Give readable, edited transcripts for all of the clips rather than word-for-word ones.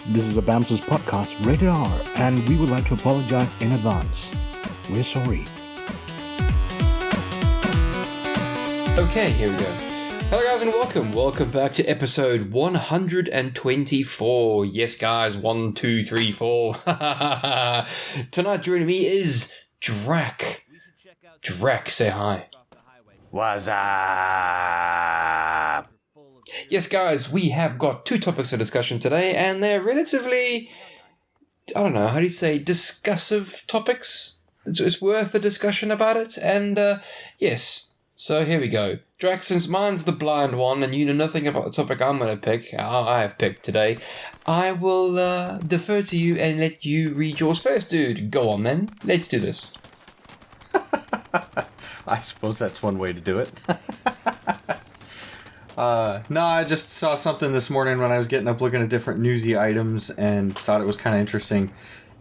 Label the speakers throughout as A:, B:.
A: This is a Bamses podcast rated R, and we would like to apologize in advance. We're sorry.
B: Okay, here we go. Hello guys and welcome back to episode 124. Yes guys, 1, 2, 3, 4. Tonight joining me is Drac. Drac, say hi.
C: What's up?
B: Yes guys, we have got two topics for discussion today, and they're relatively, I don't know, how do you say, discussive topics? It's worth a discussion about it, and yes. So here we go. Drac, since mine's the blind one and you know nothing about the topic I'm going to pick, I have picked today, I will defer to you and let you read yours first, dude. Go on then. Let's do this.
C: I suppose that's one way to do it. No, I just saw something this morning when I was getting up looking at different newsy items and thought it was kind of interesting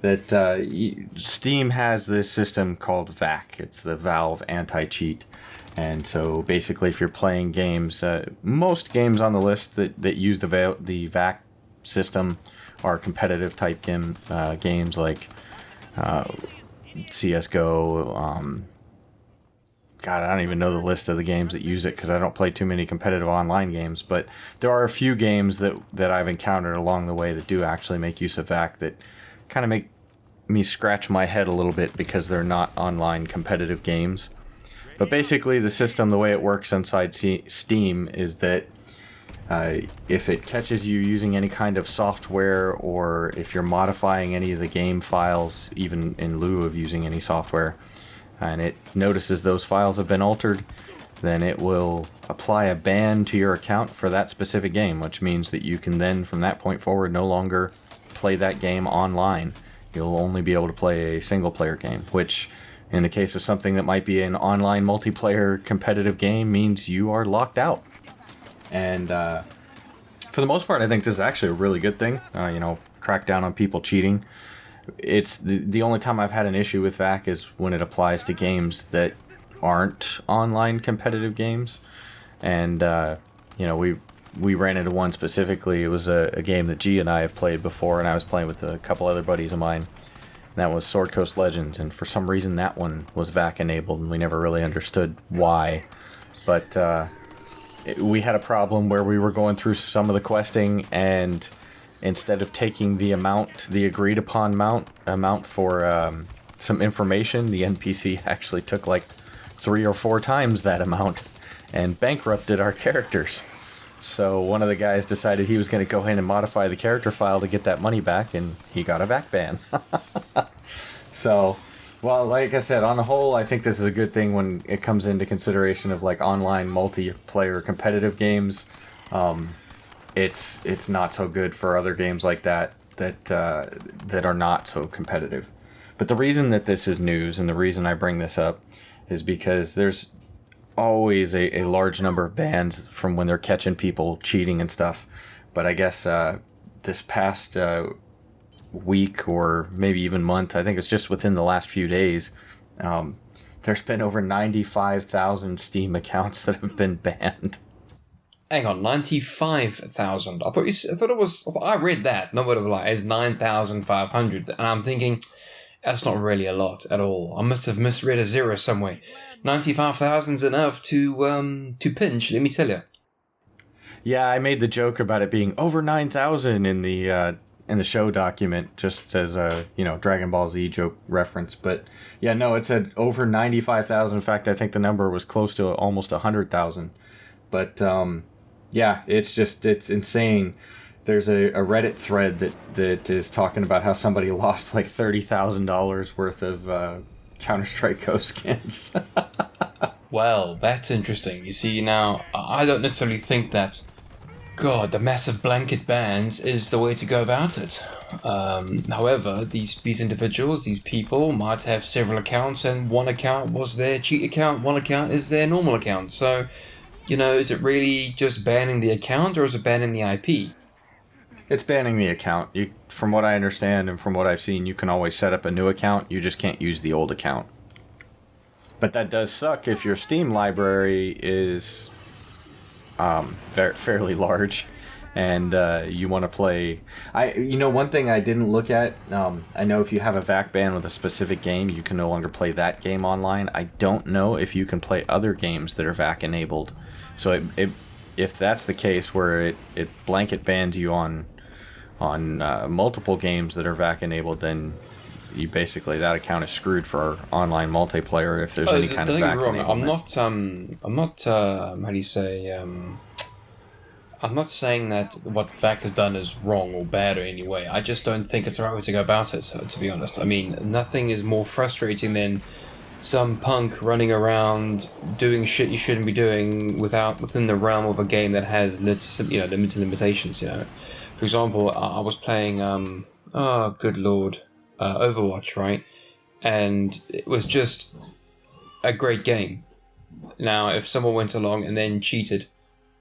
C: that Steam has this system called VAC. It's the Valve Anti-Cheat. And so basically if you're playing games, most games on the list that use the VAC system are competitive type games like CSGO. God, I don't even know the list of the games that use it because I don't play too many competitive online games. But there are a few games that I've encountered along the way that do actually make use of VAC that kind of make me scratch my head a little bit because they're not online competitive games. But basically the system, the way it works inside Steam is that if it catches you using any kind of software, or if you're modifying any of the game files, even in lieu of using any software, and it notices those files have been altered, then it will apply a ban to your account for that specific game, which means that you can then, from that point forward, no longer play that game online. You'll only be able to play a single-player game, which, in the case of something that might be an online multiplayer competitive game, means you are locked out. And for the most part, I think this is actually a really good thing. Crack down on people cheating. It's the only time I've had an issue with VAC is when it applies to games that aren't online competitive games. And we ran into one specifically. It was a game that G and I have played before, and I was playing with a couple other buddies of mine. That was Sword Coast Legends, and for some reason that one was VAC enabled, and we never really understood why. But we had a problem where we were going through some of the questing, and instead of taking the agreed upon amount for some information, the NPC actually took like 3 or 4 times that amount and bankrupted our characters. So one of the guys decided he was going to go in and modify the character file to get that money back, and he got a VAC ban. So, well, like I said, on the whole, I think this is a good thing when it comes into consideration of like online multiplayer competitive games. It's not so good for other games like that are not so competitive. But the reason that this is news, and the reason I bring this up, is because there's always a large number of bans from when they're catching people cheating and stuff. But I guess this past week, or maybe even month, I think it's just within the last few days, there's been over 95,000 Steam accounts that have been banned.
B: Hang on, 95,000. I thought it was. I read that. No word of a lie. It's 9,500, and I'm thinking that's not really a lot at all. I must have misread a zero somewhere. 95,000 is enough to pinch. Let me tell you.
C: Yeah, I made the joke about it being over 9,000 in the show document, just as a Dragon Ball Z joke reference. But yeah, no, it said over 95,000. In fact, I think the number was close to almost 100,000. But yeah, it's insane. There's a Reddit thread that is talking about how somebody lost like $30,000 worth of Counter-Strike Go skins.
B: Well, that's interesting. You see, now, I don't necessarily think that, God, the massive blanket bans is the way to go about it. However, these individuals, these people, might have several accounts, and one account was their cheat account, one account is their normal account. So, is it really just banning the account, or is it banning the IP?
C: It's banning the account. From what I understand and from what I've seen, you can always set up a new account. You just can't use the old account. But that does suck if your Steam library is fairly large, and you want to play. One thing I didn't look at. I know if you have a VAC ban with a specific game, you can no longer play that game online. I don't know if you can play other games that are VAC enabled. So if that's the case, where it blanket bans you on multiple games that are VAC enabled, then you basically, that account is screwed for online multiplayer if there's any kind of VAC enablement.
B: I'm not. How do you say? I'm not saying that what VAC has done is wrong or bad or any way. I just don't think it's the right way to go about it, so, to be honest. I mean, nothing is more frustrating than some punk running around doing shit you shouldn't be doing within the realm of a game that has limited limitations, For example, I was playing, good lord, Overwatch, right? And it was just a great game. Now, if someone went along and then cheated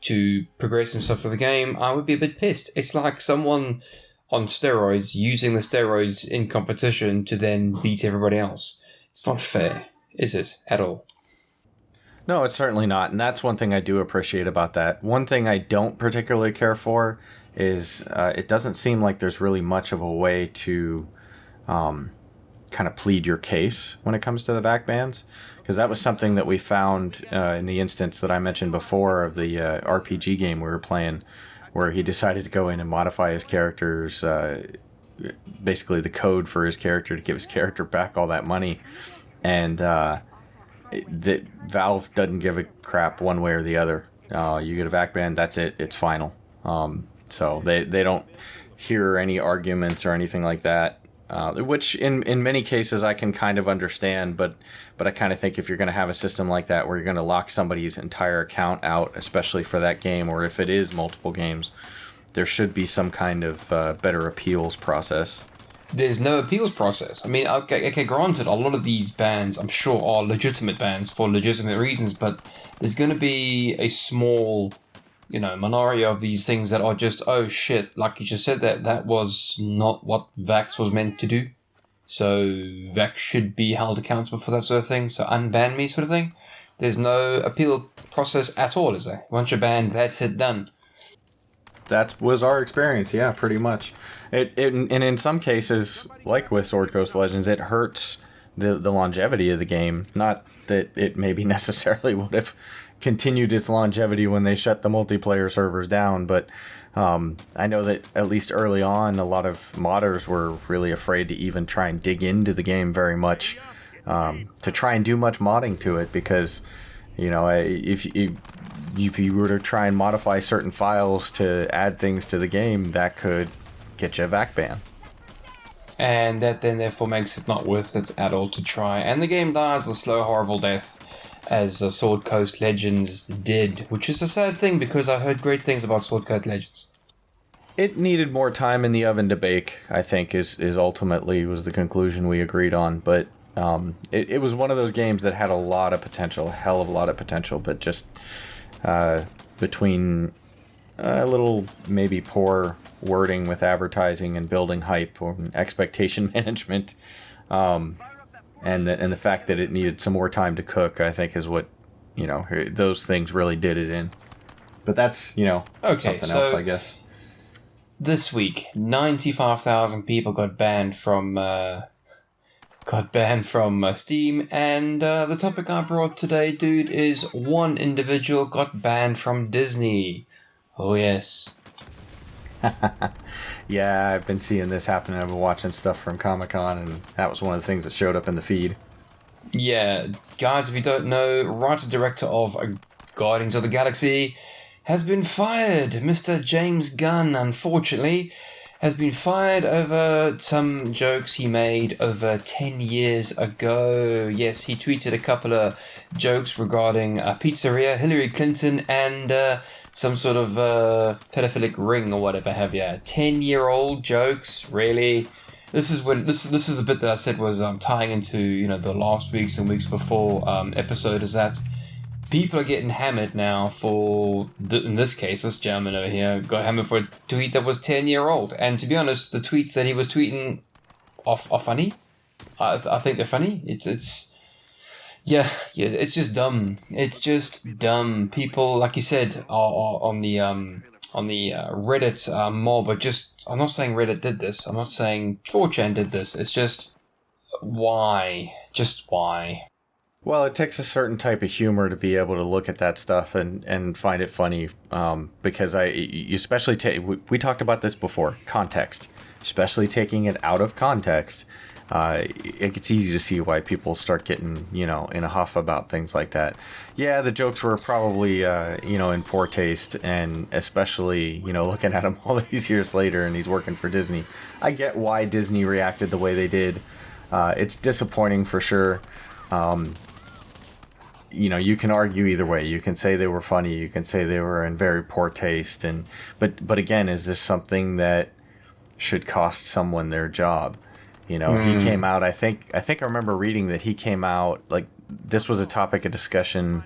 B: to progress himself through the game, I would be a bit pissed. It's like someone on steroids using the steroids in competition to then beat everybody else. It's not fair, is it, at all?
C: No, it's certainly not, and that's one thing I do appreciate about that. One thing I don't particularly care for is it doesn't seem like there's really much of a way to kind of plead your case when it comes to the VAC bans, because that was something that we found in the instance that I mentioned before of the RPG game we were playing, where he decided to go in and modify his character's basically the code for his character to give his character back all that money, and that Valve doesn't give a crap one way or the other. You get a VAC ban, that's it, it's final. So they don't hear any arguments or anything like that. Which in many cases I can kind of understand, but I kind of think if you're going to have a system like that where you're going to lock somebody's entire account out, especially for that game, or if it is multiple games, there should be some kind of better appeals process.
B: There's no appeals process. I mean, okay, granted, a lot of these bans, I'm sure, are legitimate bans for legitimate reasons, but there's going to be a small minority of these things that are just, oh shit, like you just said, that was not what VAX was meant to do. So VAX should be held accountable for that sort of thing. So unban me sort of thing. There's no appeal process at all, is there? Once you're banned, that's it, done.
C: That was our experience, yeah, pretty much. And in some cases, like with Sword Coast Legends, it hurts the longevity of the game. Not that it maybe necessarily would have continued its longevity when they shut the multiplayer servers down, but I know that at least early on, a lot of modders were really afraid to even try and dig into the game very much, to try and do much modding to it, because if you were to try and modify certain files to add things to the game, that could get you a VAC ban.
B: And that then therefore makes it not worth it at all to try, and the game dies a slow, horrible death, as Sword Coast Legends did, which is a sad thing because I heard great things about Sword Coast Legends.
C: It needed more time in the oven to bake, I think, is ultimately was the conclusion we agreed on. But it was one of those games that had a lot of potential, a hell of a lot of potential, but just between a little maybe poor wording with advertising and building hype or expectation management, and the fact that it needed some more time to cook, I think, is what those things really did it in. But that's something else, I guess.
B: This week, 95,000 people got banned from Steam, and the topic I brought today, dude, is one individual got banned from Disney. Oh yes.
C: Yeah, I've been seeing this happen. I've been watching stuff from Comic-Con, and that was one of the things that showed up in the feed.
B: Yeah, guys, if you don't know, writer-director of Guardians of the Galaxy has been fired. Mr. James Gunn, unfortunately, has been fired over some jokes he made over 10 years ago. Yes, he tweeted a couple of jokes regarding a pizzeria, Hillary Clinton, and some sort of pedophilic ring or whatever have you. 10-year-old jokes, really? This is the bit that I said was tying into the last weeks and weeks before episode, is that people are getting hammered now for in this case, this gentleman over here got hammered for a tweet that was 10-year-old. And to be honest, the tweets that he was tweeting are funny. I think they're funny. It's just dumb. It's just dumb. People, like you said, are on the Reddit mob, but I'm not saying Reddit did this. I'm not saying 4chan did this. It's just why? Just why?
C: Well, it takes a certain type of humor to be able to look at that stuff and find it funny, because you especially we talked about this before, context, especially taking it out of context. It gets easy to see why people start getting, in a huff about things like that. Yeah, the jokes were probably, in poor taste, and especially, looking at him all these years later and he's working for Disney. I get why Disney reacted the way they did. It's disappointing for sure. You can argue either way. You can say they were funny. You can say they were in very poor taste. But again, is this something that should cost someone their job? He came out. I think I remember reading that he came out, like, this was a topic of discussion,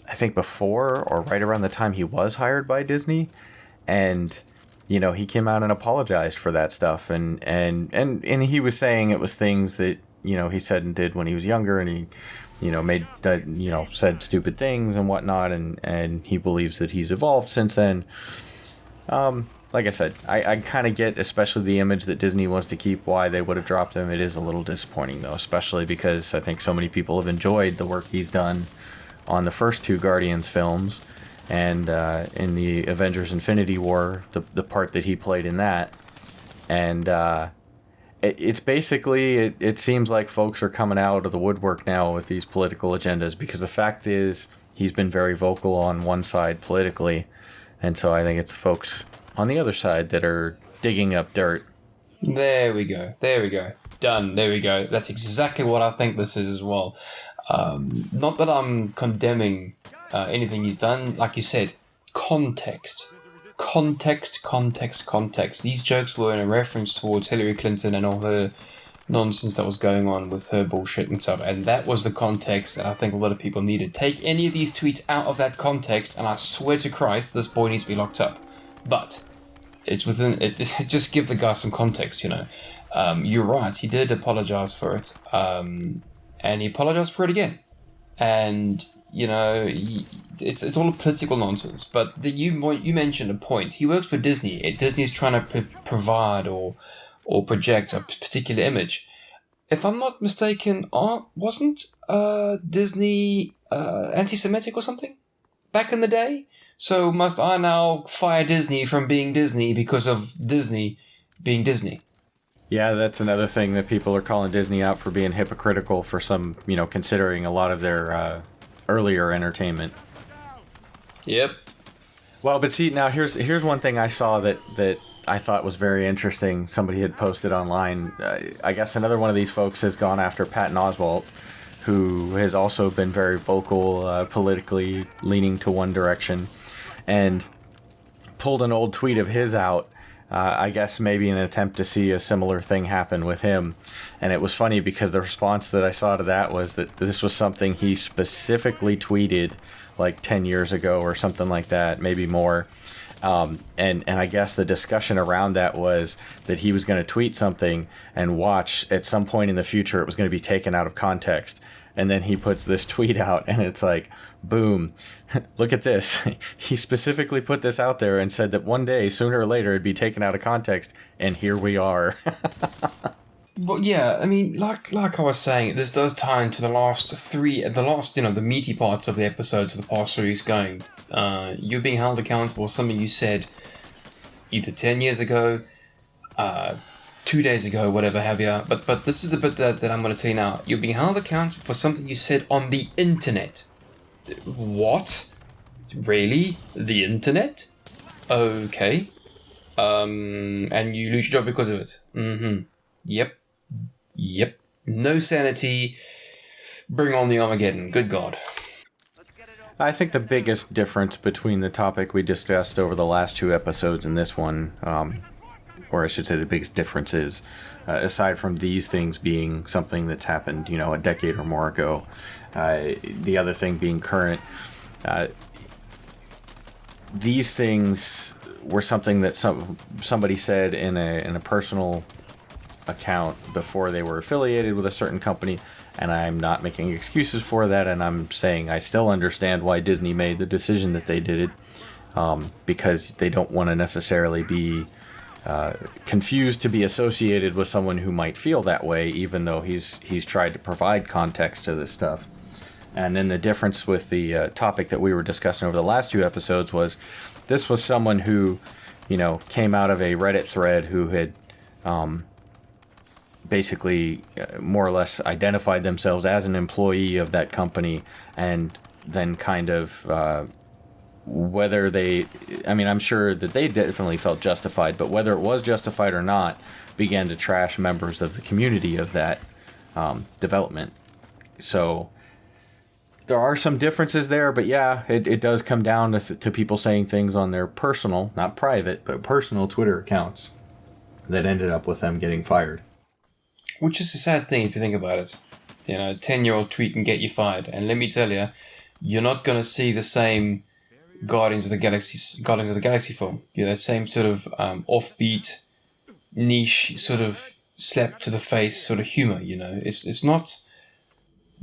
C: I think before or right around the time he was hired by Disney, and he came out and apologized for that stuff, and he was saying it was things that he said and did when he was younger, and he made that, said stupid things and whatnot, and he believes that he's evolved since then. Like I said, I kind of get, especially the image that Disney wants to keep, why they would have dropped him. It is a little disappointing, though, especially because I think so many people have enjoyed the work he's done on the first two Guardians films, and in the Avengers Infinity War, the part that he played in that. And it's basically, it seems like folks are coming out of the woodwork now with these political agendas, because the fact is he's been very vocal on one side politically, and so I think it's the folks on the other side that are digging up dirt.
B: There we go. Done. There we go. That's exactly what I think this is as well. Not that I'm condemning anything he's done. Like you said, context. These jokes were in a reference towards Hillary Clinton and all her nonsense that was going on with her bullshit and stuff, and that was the context that I think a lot of people needed. Take any of these tweets out of that context, and I swear to Christ, this boy needs to be locked up. But it's within it. Just give the guy some context, You're right. He did apologize for it, and he apologized for it again. And it's all political nonsense. But you mentioned a point. He works for Disney. Disney's trying to provide or project a particular image. If I'm not mistaken, wasn't Disney anti-Semitic or something back in the day? So must I now fire Disney from being Disney because of Disney being Disney?
C: Yeah, that's another thing that people are calling Disney out for, being hypocritical for some, considering a lot of their earlier entertainment.
B: Yep.
C: Well, but see, now here's one thing I saw that I thought was very interesting. Somebody had posted online. I guess another one of these folks has gone after Patton Oswalt, who has also been very vocal, politically leaning to one direction, and pulled an old tweet of his out, I guess maybe in an attempt to see a similar thing happen with him. And it was funny because the response that I saw to that was that this was something he specifically tweeted like 10 years ago or something like that, maybe more. And I guess the discussion around that was that he was going to tweet something and watch at some point in the future it was going to be taken out of context. And then he puts this tweet out and it's like, boom, look at this. He specifically put this out there and said that one day, sooner or later, it'd be taken out of context. And here we are.
B: But yeah, I mean, like I was saying, this does tie into the meaty parts of the episodes of the past series going. You're being held accountable for something you said either 10 years ago, 2 days ago, whatever have you. But this is the bit that I'm going to tell you now. You're being held accountable for something you said on the internet. What? Really? The internet? Okay. And you lose your job because of it. Mm-hmm. Yep. No sanity. Bring on the Armageddon. Good God.
C: I think the biggest difference between the topic we discussed over the last two episodes and this one, or I should say the biggest difference is, aside from these things being something that's happened, a decade or more ago, the other thing being current, these things were something that somebody said in a personal account before they were affiliated with a certain company. And I'm not making excuses for that, and I'm saying I still understand why Disney made the decision that they did it. because they don't want to necessarily be confused to be associated with someone who might feel that way, even though he's tried to provide context to this stuff. And then the difference with the topic that we were discussing over the last 2 episodes was this was someone who, came out of a Reddit thread who had basically more or less identified themselves as an employee of that company, and then kind of whether they, I'm sure that they definitely felt justified, but whether it was justified or not, began to trash members of the community of that development. So there are some differences there, but yeah, it does come down to people saying things on their personal, not private, but personal Twitter accounts that ended up with them getting fired.
B: Which is a sad thing if you think about it. A 10-year-old tweet can get you fired. And let me tell you, you're not going to see the same Guardians of the Galaxy film. That same sort of offbeat, niche, sort of slap to the face sort of humor. It's not.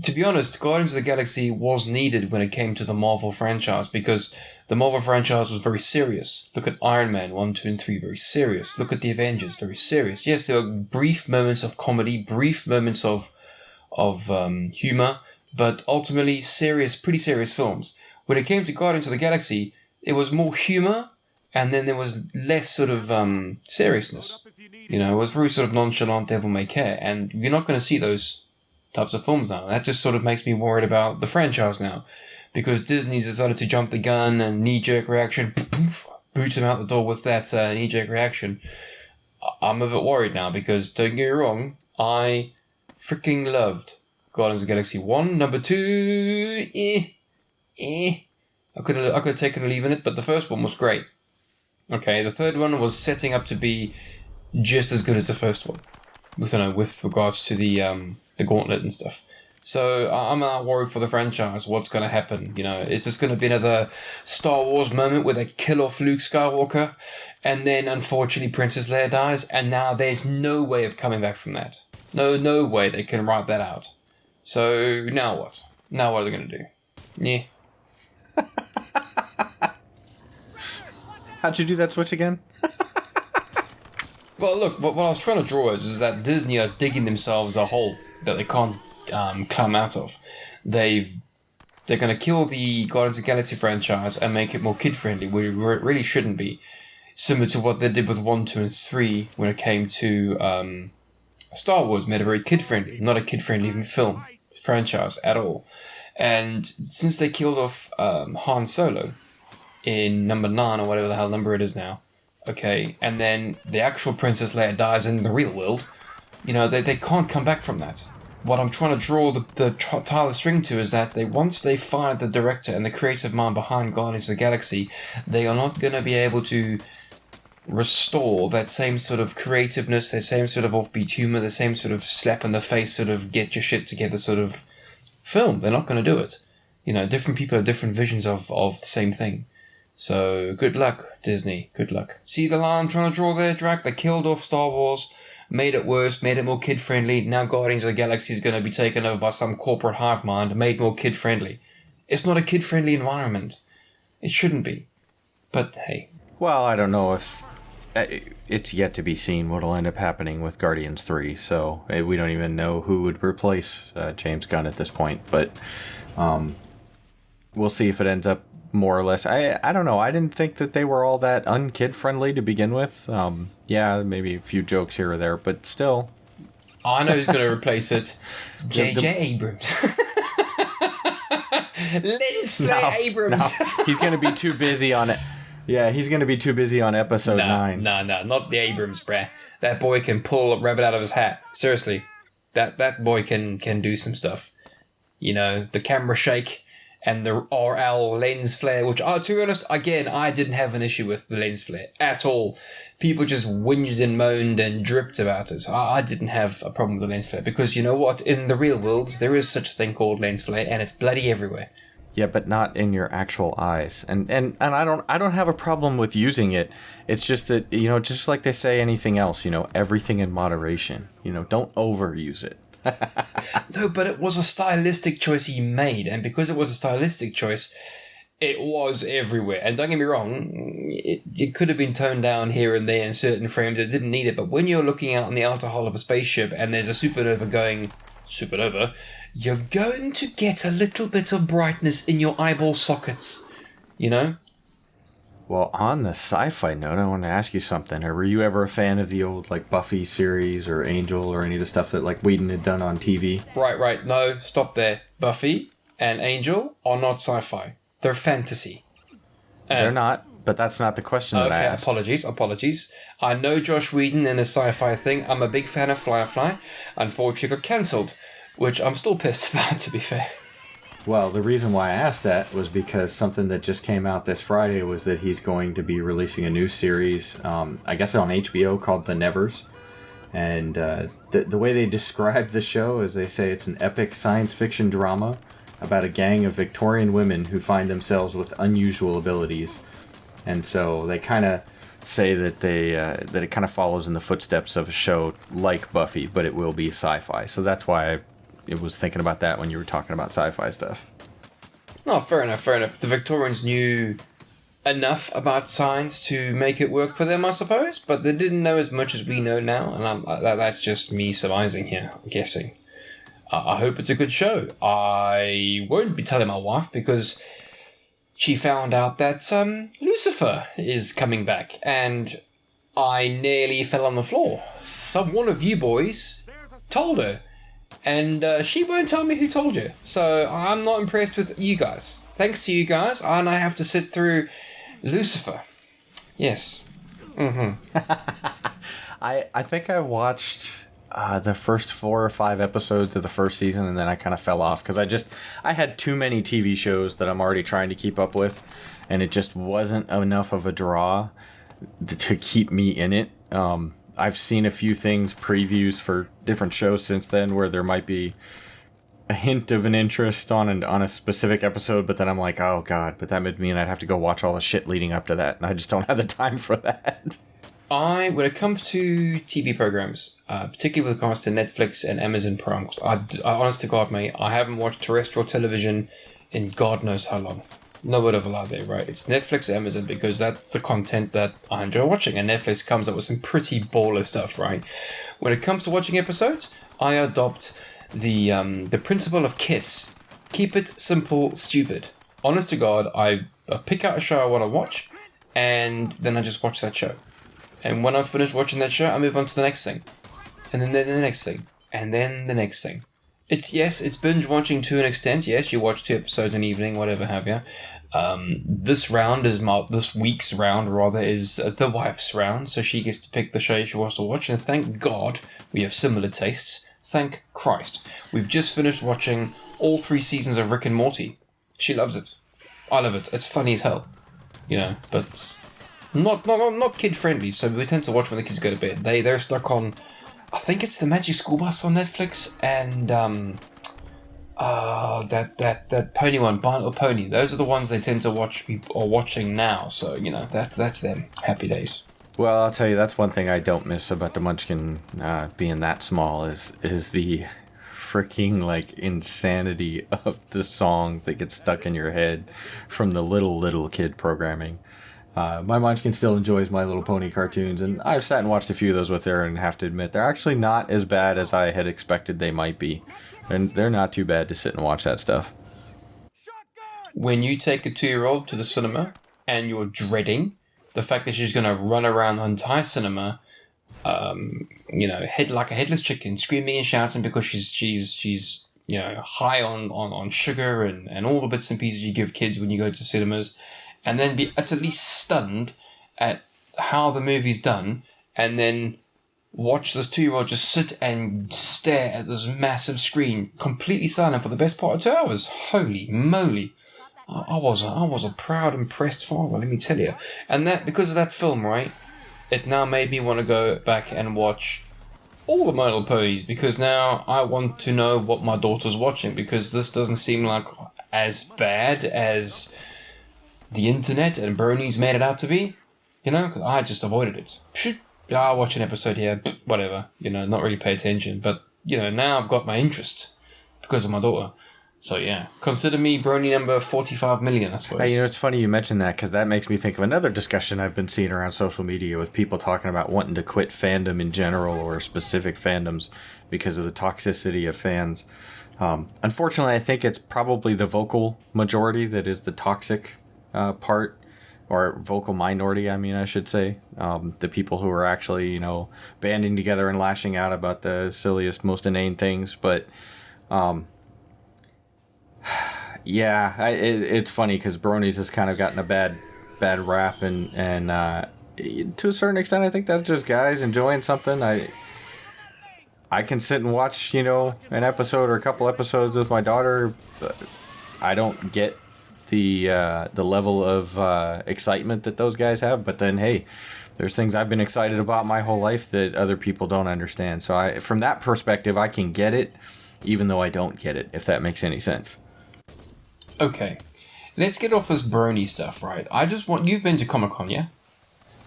B: To be honest, Guardians of the Galaxy was needed when it came to the Marvel franchise, because the Marvel franchise was very serious. Look at Iron Man 1, 2, and 3, very serious. Look at the Avengers, very serious. Yes, there were brief moments of comedy, brief moments of humor, but ultimately pretty serious films. When it came to Guardians of the Galaxy, it was more humor, and then there was less sort of seriousness. It was very sort of nonchalant, devil may care, and you're not going to see those types of films now. That just sort of makes me worried about the franchise now, because Disney decided to jump the gun and knee-jerk reaction, boot him out the door with that knee-jerk reaction. I'm a bit worried now, because don't get me wrong, I freaking loved Guardians of the Galaxy 1. Number 2, I could have taken a leave in it, but the first one was great. Okay, the third one was setting up to be just as good as the first one, with regards to the gauntlet and stuff. So I'm not worried for the franchise. What's going to happen? Is this going to be another Star Wars moment where they kill off Luke Skywalker, and then unfortunately Princess Leia dies, and now there's no way of coming back from that. No way they can write that out. So now what? Now what are they going to do? Yeah.
C: How'd you do that switch again?
B: Well, look, what I was trying to draw is that Disney are digging themselves a hole that they can't climb out of. They're going to kill the Guardians of the Galaxy franchise and make it more kid-friendly, where it really shouldn't be. Similar to what they did with 1, 2, and 3 when it came to Star Wars, made it very kid-friendly, not a kid-friendly film franchise at all. And since they killed off Han Solo in number 9, or whatever the hell number it is now, okay, and then the actual Princess Leia dies in the real world, they can't come back from that. What I'm trying to draw tie the string to is that once they fired the director and the creative mind behind Guardians of the Galaxy, they are not going to be able to restore that same sort of creativeness, that same sort of offbeat humor, the same sort of slap in the face, sort of get your shit together sort of film. They're not going to do it. Different people have different visions of the same thing. So good luck, Disney. Good luck. See the line I'm trying to draw there, Drac? They killed off Star Wars, made it worse, made it more kid-friendly. Now Guardians of the Galaxy is going to be taken over by some corporate hive mind, made more kid-friendly. It's not a kid-friendly environment. It shouldn't be. But hey.
C: Well, I don't know if... It's yet to be seen what will end up happening with Guardians 3, so we don't even know who would replace James Gunn at this point. But we'll see if it ends up more or less. I don't know. I didn't think that they were all that unkid-friendly to begin with. Yeah, maybe a few jokes here or there, but still.
B: I know who's going to replace it. J.J. Abrams. Lens Flare Abrams.
C: No, he's going to be too busy on it. Yeah, he's going to be too busy on episode 9.
B: No, not the Abrams, bruh. That boy can pull a rabbit out of his hat. Seriously. That boy can do some stuff. The camera shake and the RL lens flare, which, to be honest, again, I didn't have an issue with the lens flare at all. People just whinged and moaned and dripped about it. I didn't have a problem with the lens flare, because you know what? In the real world, there is such a thing called lens flare, and it's bloody everywhere.
C: Yeah, but not in your actual eyes. And I don't have a problem with using it. It's just that, just like they say anything else, everything in moderation. Don't overuse it.
B: No, but it was a stylistic choice he made, and because it was a stylistic choice, It was everywhere. And don't get me wrong, it could have been toned down here and there in certain frames. It didn't need it. But when you're looking out in the outer hull of a spaceship and there's a supernova going supernova, you're going to get a little bit of brightness in your eyeball sockets, you know?
C: Well, on the sci-fi note, I want to ask you something. Were you ever a fan of the old like Buffy series or Angel or any of the stuff that like Whedon had done on TV?
B: Right. No, stop there. Buffy and Angel are not sci-fi. They're fantasy.
C: They're not, but that's not the question that I asked.
B: Apologies. I know Josh Whedon and his sci-fi thing. I'm a big fan of Firefly. Unfortunately, got cancelled, which I'm still pissed about, to be fair.
C: Well, the reason why I asked that was because something that just came out this Friday was that he's going to be releasing a new series, I guess on HBO, called The Nevers. And the way they describe the show is they say it's an epic science fiction drama about a gang of Victorian women who find themselves with unusual abilities. And so they kind of say that that it kind of follows in the footsteps of a show like Buffy, but it will be sci-fi. So that's why I was thinking about that when you were talking about sci-fi stuff.
B: Oh, fair enough. The Victorians knew enough about science to make it work for them, I suppose, but they didn't know as much as we know now, and that's just me surmising here, I'm guessing. I hope it's a good show. I won't be telling my wife because she found out that Lucifer is coming back, and I nearly fell on the floor. One of you boys told her, and she won't tell me who told you. So I'm not impressed with you guys. Thanks to you guys, and I have to sit through Lucifer. Yes.
C: I think I watched the first 4 or 5 episodes of the first season, and then I kind of fell off because I had too many TV shows that I'm already trying to keep up with, and it just wasn't enough of a draw to keep me in it. I've seen a few previews for different shows since then where there might be a hint of an interest on a specific episode, but then I'm like, oh god, but that would mean I'd have to go watch all the shit leading up to that, and I just don't have the time for that.
B: When it comes to TV programs, particularly with regards to Netflix and Amazon Prime, I honest to God, mate, I haven't watched terrestrial television in God knows how long. No word of a lie there, right? It's Netflix, Amazon, because that's the content that I enjoy watching, and Netflix comes up with some pretty baller stuff, right? When it comes to watching episodes, I adopt the principle of KISS. Keep it simple, stupid. Honest to God, I pick out a show I want to watch, and then I just watch that show. And when I'm finished watching that show, I move on to the next thing. And then the next thing. And then the next thing. It's binge watching to an extent. Yes, you watch 2 episodes an evening, whatever have you. This week's round is the wife's round, so she gets to pick the show she wants to watch. And thank God we have similar tastes. Thank Christ. We've just finished watching all 3 seasons of Rick and Morty. She loves it. I love it. It's funny as hell. But not kid friendly, so we tend to watch when the kids go to bed. They're stuck on, I think it's the Magic School Bus on Netflix, and that pony one, My Little Pony. Those are the ones they tend to watching now. So that's them. Happy days.
C: Well, I'll tell you, that's one thing I don't miss about the Munchkin being that small is the freaking insanity of the songs that get stuck in your head from the little kid programming. My Munchkin still enjoys My Little Pony cartoons, and I've sat and watched a few of those with her, and have to admit they're actually not as bad as I had expected they might be. And they're not too bad to sit and watch that stuff.
B: When you take a 2-year-old to the cinema and you're dreading the fact that she's going to run around the entire cinema, head like a headless chicken, screaming and shouting because she's high on sugar and all the bits and pieces you give kids when you go to cinemas, and then be utterly stunned at how the movie's done, and then watch this 2-year-old just sit and stare at this massive screen, completely silent for the best part of 2 hours. Holy moly. I was a proud, impressed father, let me tell you. And that, because of that film, right, it now made me want to go back and watch all the My Little Ponies, because now I want to know what my daughter's watching, because this doesn't seem like as bad as the internet and Bernie's made it out to be. Because I just avoided it. I'll watch an episode here, whatever, not really pay attention. But, now I've got my interest because of my daughter. So yeah, consider me brony number 45 million, I suppose.
C: Hey, it's funny you mentioned that because that makes me think of another discussion I've been seeing around social media with people talking about wanting to quit fandom in general or specific fandoms because of the toxicity of fans. Unfortunately, I think it's probably the vocal majority that is the toxic part, or vocal minority, I should say. The people who are actually, banding together and lashing out about the silliest, most inane things. But yeah, it's funny because Bronies has kind of gotten a bad rap, and to a certain extent, I think that's just guys enjoying something. I can sit and watch, an episode or a couple episodes with my daughter. But I don't get the level of excitement that those guys have. But then, hey, there's things I've been excited about my whole life that other people don't understand. So from that perspective, I can get it, even though I don't get it, if that makes any sense.
B: Okay, let's get off this brony stuff, right? You've been to Comic-Con, yeah?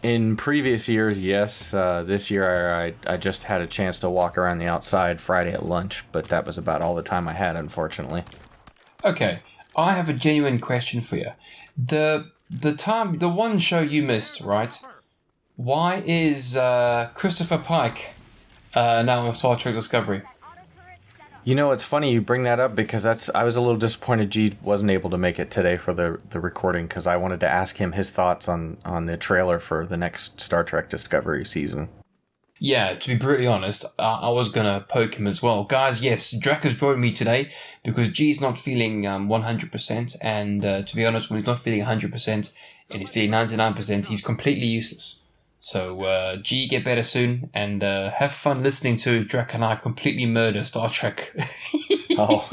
C: In previous years, yes. This year, I just had a chance to walk around the outside Friday at lunch, but that was about all the time I had, unfortunately.
B: Okay, I have a genuine question for you. The one show you missed, right? Why is Christopher Pike now on Star Trek Discovery?
C: It's funny you bring that up because I was a little disappointed G wasn't able to make it today for the recording because I wanted to ask him his thoughts on the trailer for the next Star Trek Discovery season.
B: Yeah, to be brutally honest, I was going to poke him as well. Guys, yes, Drac has joined me today because G's not feeling 100%, and to be honest, when he's not feeling 100% and he's feeling 99%, he's completely useless. So, G, get better soon, and have fun listening to Drac and I completely murder Star Trek.
C: Oh,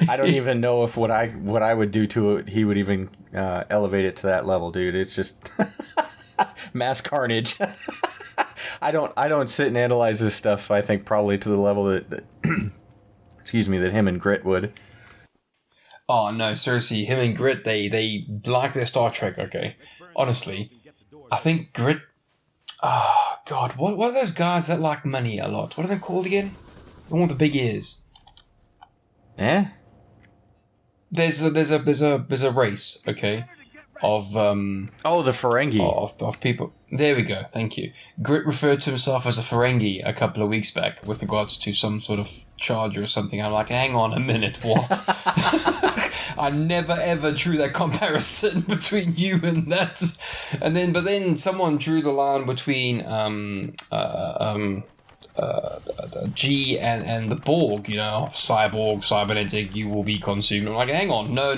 C: I don't even know if what I would do to it, he would even elevate it to that level, dude. It's just mass carnage. I don't sit and analyze this stuff. I think probably to the level that excuse me, that him and Grit would.
B: Oh no, seriously, him and Grit, they like their Star Trek. Okay, honestly. I think Grit... Oh, God. What are those guys that like money a lot? What are they called again? The one with the big ears.
C: Eh?
B: There's a race, okay, of...
C: the Ferengi.
B: Of people. There we go. Thank you. Grit referred to himself as a Ferengi a couple of weeks back with regards to some sort of charger or something. I'm like, hang on a minute, what? I never ever drew that comparison between you and that. But then someone drew the line between G and the Borg, cyborg, cybernetic, you will be consumed. I'm like, hang on, no.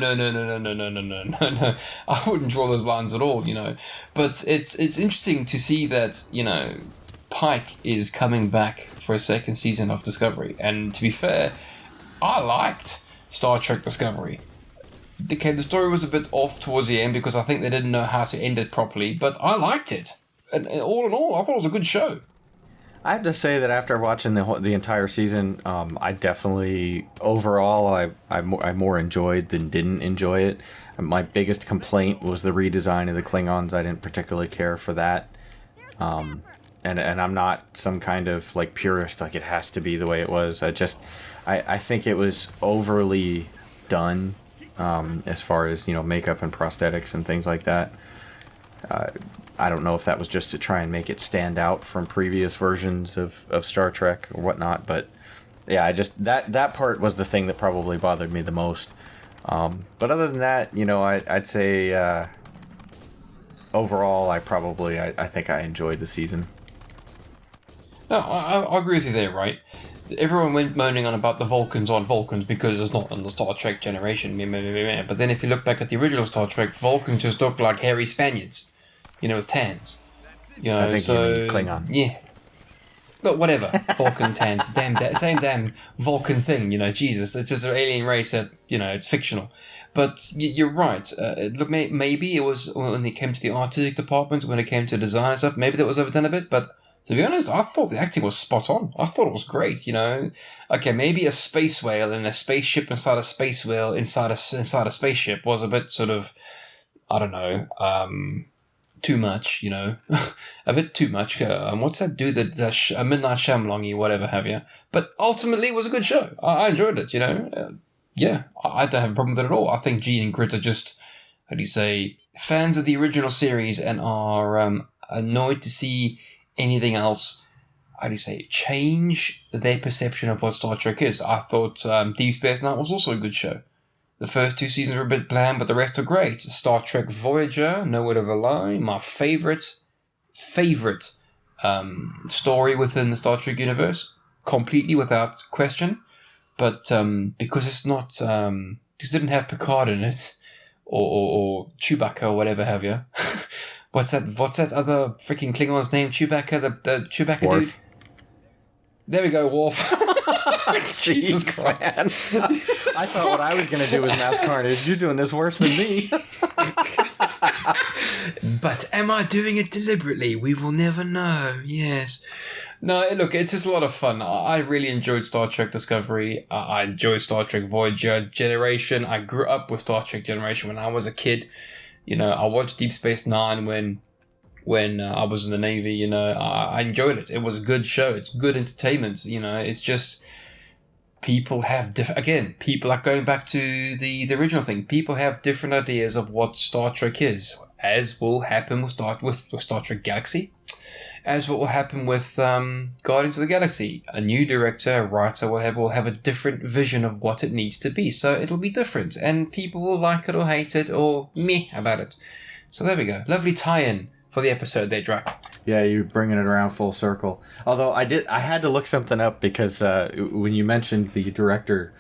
B: I wouldn't draw those lines at all, But it's interesting to see that, Pike is coming back for a second season of Discovery. And to be fair, I liked Star Trek Discovery. Okay, the story was a bit off towards the end because I think they didn't know how to end it properly, but I liked it. And all in all, I thought it was a good show.
C: I have to say that after watching the entire season, I definitely, overall, I more enjoyed than didn't enjoy it. My biggest complaint was the redesign of the Klingons. I didn't particularly care for that. And I'm not some kind of like purist, like it has to be the way it was. I think it was overly done. As far as makeup and prosthetics and things like that. I don't know if that was just to try and make it stand out from previous versions of Star Trek or whatnot, but yeah, that part was the thing that probably bothered me the most. But other than that, I'd say overall, I think I enjoyed the season.
B: No, I agree with you there, right? Everyone went moaning on about the Vulcans on Vulcans because it's not in the Star Trek generation. But then if you look back at the original Star Trek, Vulcans just look like hairy Spaniards, with tans.
C: I think you mean Klingon.
B: Yeah. But whatever, Vulcan tans, same damn Vulcan thing, Jesus, it's just an alien race that, it's fictional. But you're right. Look, maybe it was when it came to the artistic department, when it came to design stuff, maybe that was overdone a bit, but to be honest, I thought the acting was spot on. I thought it was great, Okay, maybe a space whale and a spaceship inside a space whale inside a spaceship was a bit sort of, I don't know, too much, a bit too much. What's that dude that Midnight Shyamalan-y, whatever have you? But ultimately, it was a good show. I enjoyed it, Yeah, I don't have a problem with it at all. I think Gene and Grit are just, how do you say, fans of the original series and are annoyed to see anything else, how do you say, change their perception of what Star Trek is. I thought Deep Space Nine was also a good show. The first 2 seasons were a bit bland, but the rest are great. Star Trek Voyager, no word of a lie, my favorite story within the Star Trek universe, completely without question. But because it's not, because it didn't have Picard in it, or Chewbacca or whatever have you. What's that other freaking Klingon's name? Chewbacca, the Chewbacca
C: Worf.
B: dude. There we go, Worf. Jesus Christ.
C: Man. I thought what I was going to do was mass carnage. You're doing this worse than me.
B: But am I doing it deliberately? We will never know. Yes. No, look, it's just a lot of fun. I really enjoyed Star Trek Discovery. I enjoyed Star Trek Voyager Generation. I grew up with Star Trek Generation when I was a kid. You know, I watched Deep Space Nine when I was in the Navy. You know, I enjoyed it. It was a good show. It's good entertainment. You know, it's just people have people are going back to the original thing. People have different ideas of what Star Trek is, as will happen with Star Trek Galaxy, as what will happen with Guardians of the Galaxy. A new director, a writer, will have a different vision of what it needs to be. So it'll be different, and people will like it or hate it or meh about it. So there we go. Lovely tie-in for the episode there, Drac.
C: Yeah, you're bringing it around full circle. Although I had to look something up because when you mentioned the director,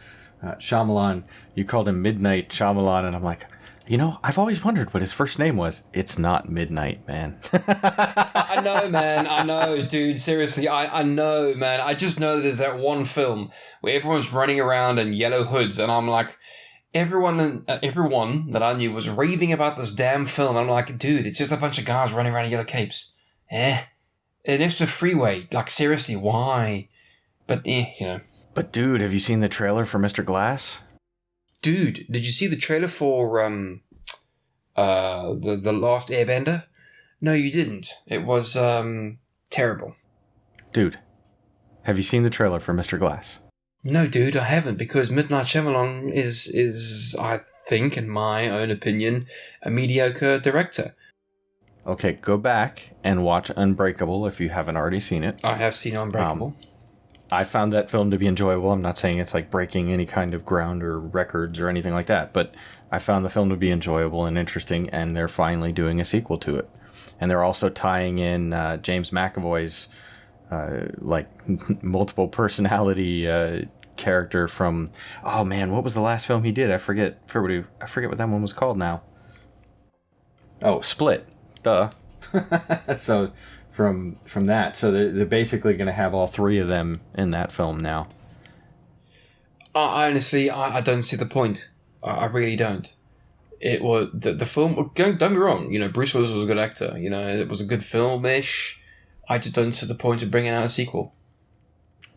C: Shyamalan, you called him Midnight Shyamalan, and I'm like, you know, I've always wondered what his first name was. It's not Midnight, man.
B: I know, man. I know, dude. Seriously, I know, man. I just know there's that one film where everyone's running around in yellow hoods, and I'm like, everyone that I knew was raving about this damn film. And I'm like, dude, it's just a bunch of guys running around in yellow capes. An extra freeway. Like, seriously, why? But, you know.
C: But, dude, have you seen the trailer for Mr. Glass?
B: Dude, did you see the trailer for the Last Airbender? No, you didn't. It was terrible.
C: Dude, have you seen the trailer for Mr. Glass?
B: No, dude, I haven't, because Midnight Shyamalan is, I think, in my own opinion, a mediocre director.
C: Okay, go back and watch Unbreakable if you haven't already seen it.
B: I have seen Unbreakable.
C: I found that film to be enjoyable. I'm not saying it's like breaking any kind of ground or records or anything like that, but I found the film to be enjoyable and interesting, and they're finally doing a sequel to it. And they're also tying in James McAvoy's multiple personality character from, oh man, what was the last film he did? I forget what that one was called now. Oh, Split. Duh. So from that, so they're basically going to have all 3 of them in that film now.
B: Honestly, I don't see the point. I really don't. It was the film. Don't get me wrong. You know, Bruce Willis was a good actor. You know, it was a good film-ish. I just don't see the point of bringing out a sequel.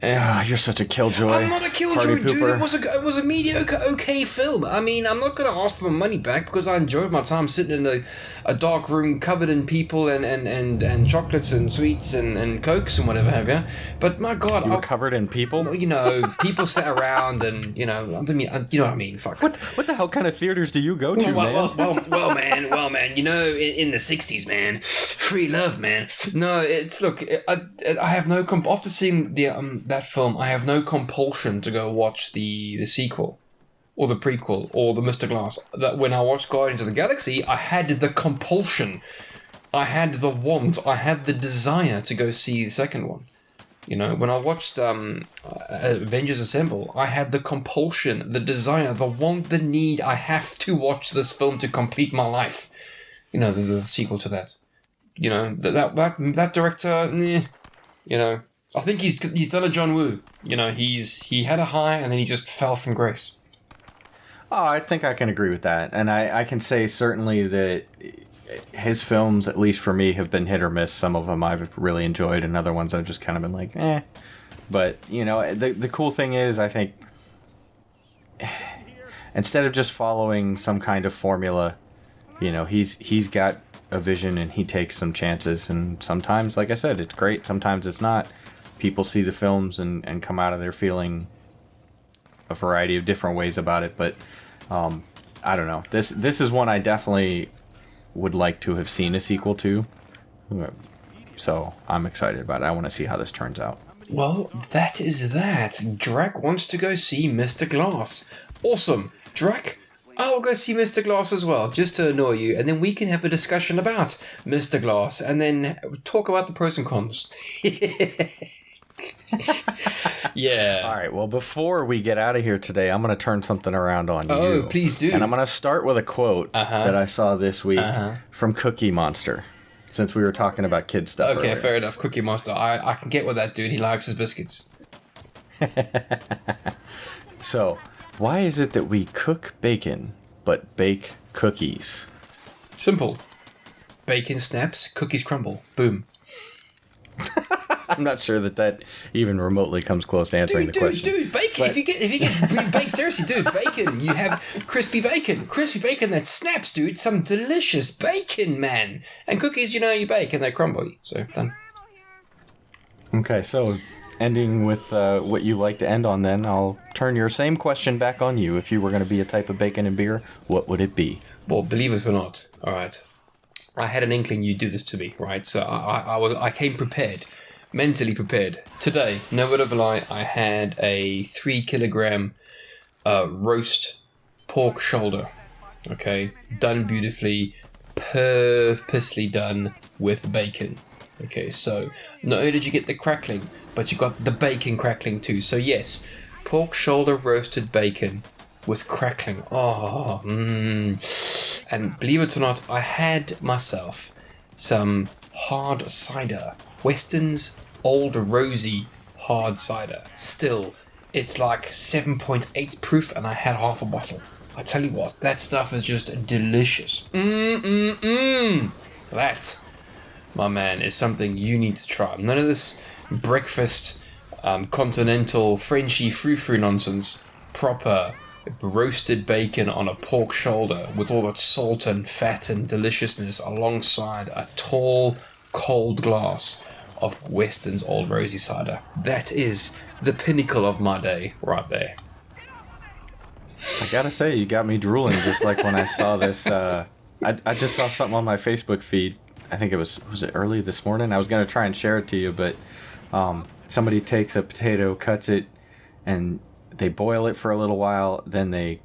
C: You're such a killjoy.
B: I'm not a killjoy, dude. It was a mediocre, okay film. I mean, I'm not going to ask for my money back because I enjoyed my time sitting in a dark room covered in people and chocolates and sweets and cokes and whatever have you. But my God,
C: you were covered in people.
B: You know, people sat around and you know what I mean. Fuck.
C: What the hell kind of theaters do you go to, man?
B: Well, man. You know, in the '60s, man, free love, man. No, it's look. I have no after seeing that film, I have no compulsion to go watch the sequel or the prequel or the Mr. Glass. That when I watched Guardians of the Galaxy, I had the compulsion, I had the want, I had the desire to go see the second one. You know, when I watched Avengers Assemble, I had the compulsion, the desire, the want, the need. I have to watch this film to complete my life. You know, the sequel to that. You know, that director, you know. I think he's done a John Woo. You know, he had a high and then he just fell from grace.
C: Oh, I think I can agree with that. And I can say certainly that his films, at least for me, have been hit or miss. Some of them I've really enjoyed and other ones I've just kind of been like, eh. But, you know, the cool thing is, I think, instead of just following some kind of formula, you know, he's got a vision and he takes some chances. And sometimes, like I said, it's great. Sometimes it's not. People see the films and come out of there feeling a variety of different ways about it, but I don't know. This is one I definitely would like to have seen a sequel to. So I'm excited about it. I want to see how this turns out.
B: Well, that is that. Drac wants to go see Mr. Glass. Awesome. Drac, I'll go see Mr. Glass as well, just to annoy you, and then we can have a discussion about Mr. Glass, and then talk about the pros and cons. Yeah.
C: All right, well, before we get out of here today, I'm going to turn something around on you.
B: Oh, please do.
C: And I'm going to start with a quote that I saw this week from Cookie Monster, since we were talking about kid stuff
B: Okay,
C: earlier.
B: fair enough. Cookie Monster. I can get with that dude. He likes his biscuits.
C: So, why is it that we cook bacon, but bake cookies?
B: Simple. Bacon snaps, cookies crumble. Boom.
C: I'm not sure that even remotely comes close to answering the question.
B: Dude, bacon.
C: But-
B: If you get bacon, seriously, dude, bacon. You have crispy bacon that snaps, dude. Some delicious bacon, man. And cookies, you bake and they crumble. So done.
C: Okay, so ending with what you like to end on, then I'll turn your same question back on you. If you were going to be a type of bacon and beer, what would it be?
B: Well, believe it or not, all right. I had an inkling you'd do this to me, right? So I came prepared. Mentally prepared. Today, no word of a lie, I had a 3 kilogram roast pork shoulder. Okay, done beautifully, purposely done with bacon. Okay, so not only did you get the crackling, but you got the bacon crackling too. So yes, pork shoulder roasted bacon with crackling. Oh, and believe it or not, I had myself some hard cider. Weston's Old Rosie hard cider. Still, it's like 7.8 proof, and I had half a bottle. I tell you what, that stuff is just delicious. That, my man, is something you need to try. None of this breakfast, continental, Frenchy frou-frou nonsense. Proper roasted bacon on a pork shoulder with all that salt and fat and deliciousness alongside a tall, cold glass of Weston's Old Rosie cider. That is the pinnacle of my day right there.
C: I gotta say, you got me drooling just like when I saw this. I just saw something on my Facebook feed. I think it was it early this morning? I was gonna try and share it to you, but somebody takes a potato, cuts it, and they boil it for a little while. Then they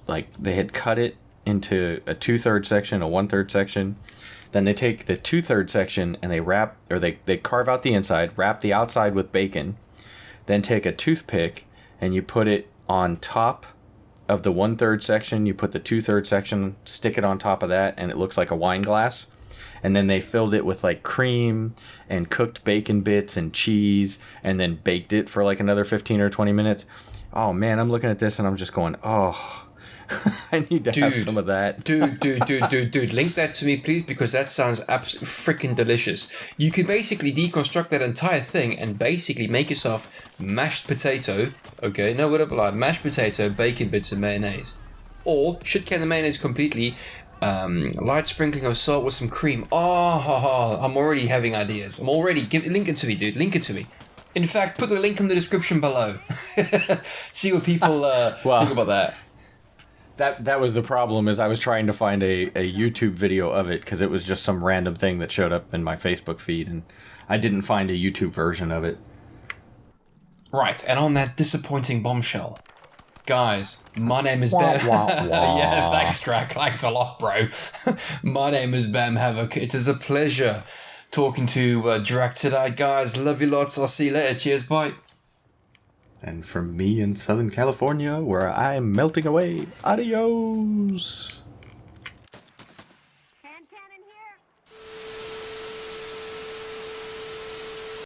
C: had cut it into a 2/3 section, a 1/3 section. Then they take the 2/3 section and they carve out the inside, wrap the outside with bacon, then take a toothpick and you put it on top of the 1/3 section. You put the 2/3 section, stick it on top of that, and it looks like a wine glass. And then they filled it with like cream and cooked bacon bits and cheese, and then baked it for like another 15 or 20 minutes. Oh man, I'm looking at this and I'm just going, oh, I need to have some of that.
B: Dude, link that to me, please, because that sounds absolutely freaking delicious. You can basically deconstruct that entire thing and basically make yourself mashed potato, okay, no, whatever, like mashed potato, bacon bits, and mayonnaise. Or, shit can the mayonnaise completely, light sprinkling of salt with some cream. Oh, I'm already having ideas. Link it to me, dude, link it to me. In fact, put the link in the description below. See what people think about that.
C: That was the problem, is I was trying to find a YouTube video of it because it was just some random thing that showed up in my Facebook feed, and I didn't find a YouTube version of it.
B: Right, and on that disappointing bombshell, guys, my name is Bam. Yeah, thanks, Drac. Thanks a lot, bro. My name is Bam Havoc. It is a pleasure talking to Drac today, guys. Love you lots. I'll see you later. Cheers, bye.
C: And from me in Southern California, where I'm melting away, adios!
D: Hand cannon here.